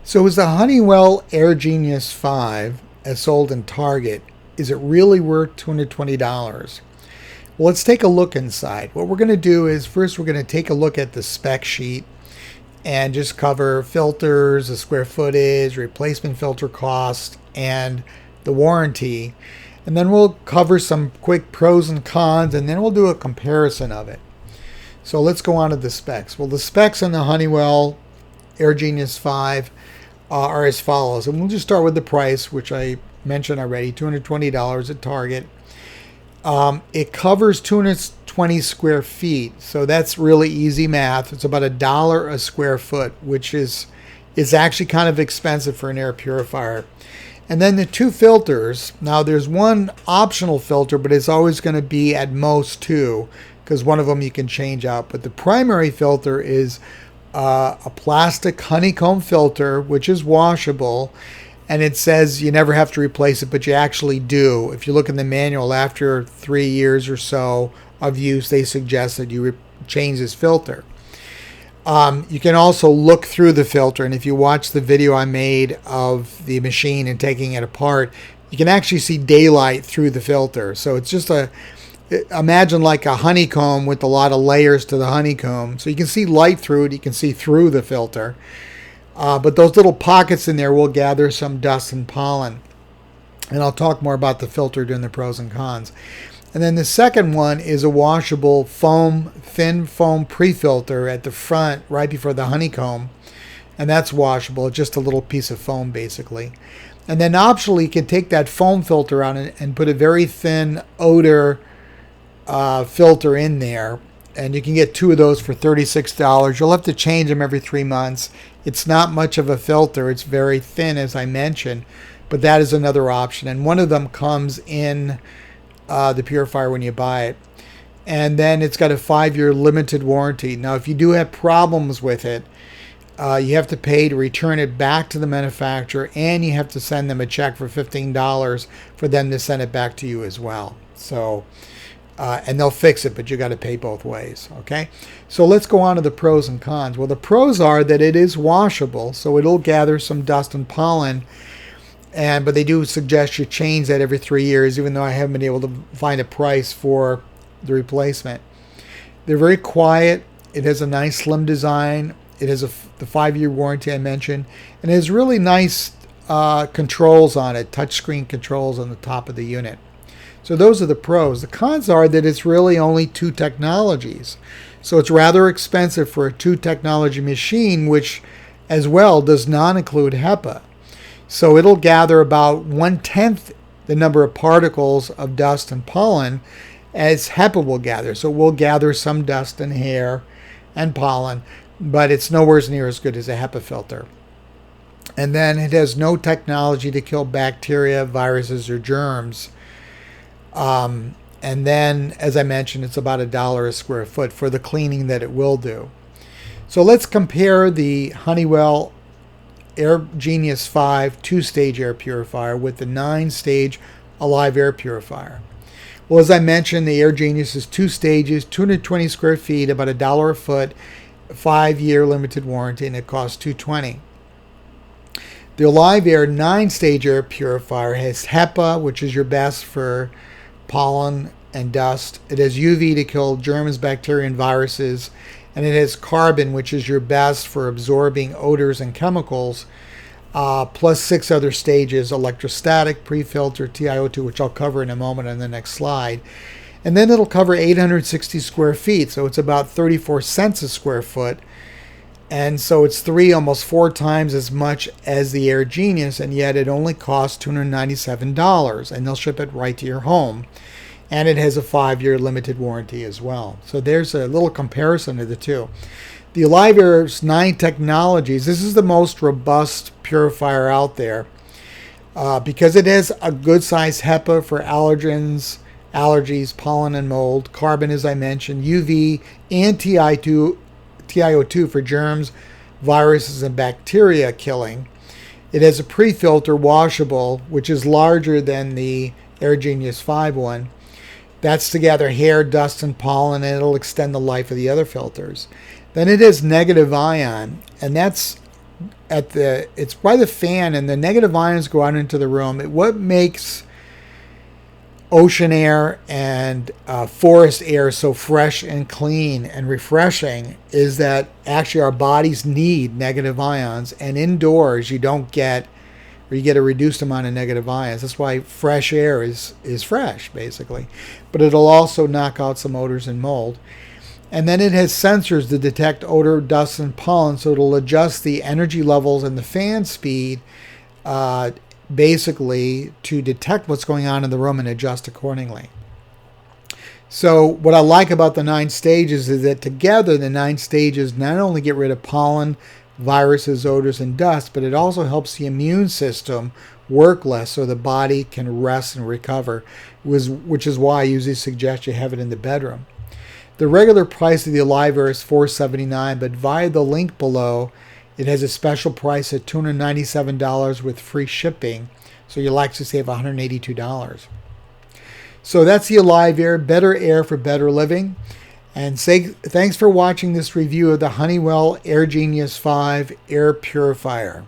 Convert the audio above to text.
So is the Honeywell AirGenius5 as sold in Target, is it really worth $220? Well, let's take a look inside. What we're going to do is first we're going to take a look at the spec sheet and just cover filters, the square footage, replacement filter cost, and the warranty. And then we'll cover some quick pros and cons, and then we'll do a comparison of it. So let's go on to the specs. Well, the specs on the Honeywell AirGenius5 are as follows. And we'll just start with the price, which I mentioned already, $220 at Target. It covers 220 square feet, so that's really easy math. It's about $1 a square foot, which is actually kind of expensive for an air purifier. And then the two filters. Now there's one optional filter, but it's always going to be at most two, because one of them you can change out. But the primary filter is a plastic honeycomb filter, which is washable. And it says you never have to replace it, but you actually do. If you look in the manual, after 3 years or so of use, they suggest that you change this filter. You can also look through the filter, and if you watch the video I made of the machine and taking it apart, you can actually see daylight through the filter. So it's just imagine like a honeycomb with a lot of layers to the honeycomb. So you can see light through it, you can see through the filter. But those little pockets in there will gather some dust and pollen. And I'll talk more about the filter during the pros and cons. And then the second one is a washable thin foam pre-filter at the front right before the honeycomb. And that's washable, just a little piece of foam basically. And then optionally you can take that foam filter out and put a very thin odor filter in there. And you can get two of those for $36. You'll have to change them every 3 months. It's not much of a filter. It's very thin, as I mentioned. But that is another option. And one of them comes in the purifier when you buy it. And then it's got a 5-year limited warranty. Now, if you do have problems with it, you have to pay to return it back to the manufacturer, and you have to send them a check for $15 for them to send it back to you as well. So, and they'll fix it, but you got to pay both ways. Okay, so let's go on to the pros and cons. Well, the pros are that it is washable, so it'll gather some dust and pollen. But they do suggest you change that every 3 years, even though I haven't been able to find a price for the replacement. They're very quiet. It has a nice slim design. It has the 5-year warranty I mentioned, and it has really nice controls on it, touchscreen controls on the top of the unit. So those are the pros. The cons are that it's really only 2 technologies. So it's rather expensive for a 2 technology machine, which as well does not include HEPA. So it'll gather about 1/10 the number of particles of dust and pollen as HEPA will gather. So it will gather some dust and hair and pollen, but it's nowhere near as good as a HEPA filter. And then it has no technology to kill bacteria, viruses, or germs. And then, as I mentioned, it's about $1 a square foot for the cleaning that it will do. So let's compare the Honeywell AirGenius5 2-stage air purifier with the 9-stage Alive air purifier. Well, as I mentioned, the AirGenius is 2 stages, 220 square feet, about $1 a foot, 5-year limited warranty, and it costs $220. The Alive Air 9-stage air purifier has HEPA, which is your best for pollen and dust. It has UV to kill germs, bacteria, and viruses. And it has carbon, which is your best for absorbing odors and chemicals, plus 6 other stages: electrostatic, pre-filter, TiO2, which I'll cover in a moment on the next slide. And then it'll cover 860 square feet, so it's about 34 cents a square foot. And so it's almost 4 times as much as the AirGenius, and yet it only costs $297, and they'll ship it right to your home. And it has a 5-year limited warranty as well. So there's a little comparison of the two. The Alive Air's 9 technologies, this is the most robust purifier out there because it has a good size HEPA for allergens, allergies, pollen, and mold, carbon, as I mentioned, UV, and TiO2 for germs, viruses, and bacteria killing. It has a pre-filter washable, which is larger than the AirGenius5 one. That's to gather hair, dust, and pollen, and it'll extend the life of the other filters. Then it has negative ion, and that's it's by the fan, and the negative ions go out into the room. What makes ocean air and forest air so fresh and clean and refreshing is that actually our bodies need negative ions, and indoors you don't get, or you get a reduced amount of negative ions. That's why fresh air is fresh, basically. But it'll also knock out some odors and mold. And then it has sensors to detect odor, dust, and pollen, so it'll adjust the energy levels and the fan speed basically to detect what's going on in the room and adjust accordingly. So what I like about the 9 stages is that together the 9 stages not only get rid of pollen, viruses, odors, and dust, but it also helps the immune system work less so the body can rest and recover, which is why I usually suggest you have it in the bedroom. The regular price of the Alive Air is $479, but via the link below, it has a special price at $297 with free shipping, so you'll actually save $182. So that's the Alive Air, better air for better living. And thanks for watching this review of the Honeywell AirGenius5 Air Purifier.